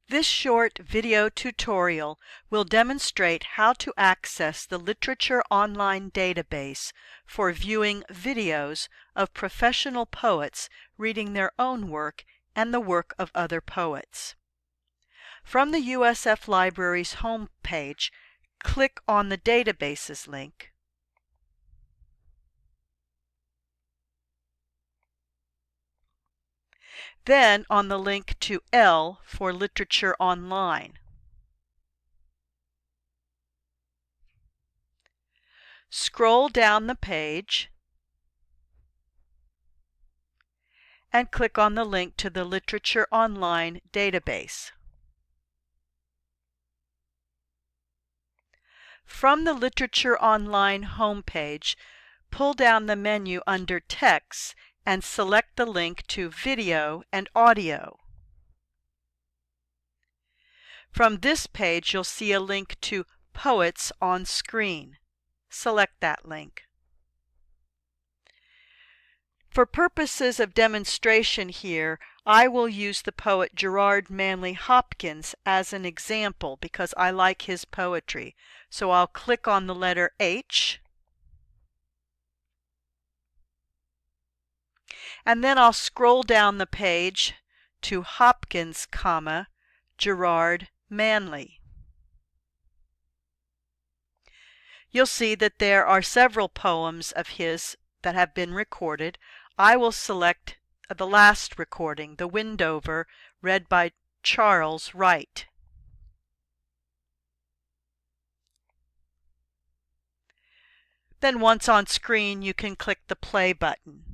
This short video tutorial will demonstrate how to access the Literature Online database for viewing videos of professional poets reading their own work and the work of other poets. From the USF Library's home page, click on the Databases link. Then on the link to L for Literature Online. Scroll down the page and click on the link to the Literature Online database. From the Literature Online homepage, pull down the menu under Text and select the link to Video and Audio. From this page, you'll see a link to Poets on Screen. Select that link. For purposes of demonstration here, I will use the poet Gerard Manley Hopkins as an example because I like his poetry. So I'll click on the letter H, and then I'll scroll down the page to Hopkins, Gerard Manley. You'll see that there are several poems of his that have been recorded. I will select the last recording, The Windover, read by Charles Wright. Then once on screen, you can click the play button.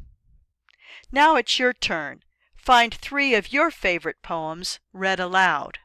Now it's your turn. Find 3 of your favorite poems read aloud.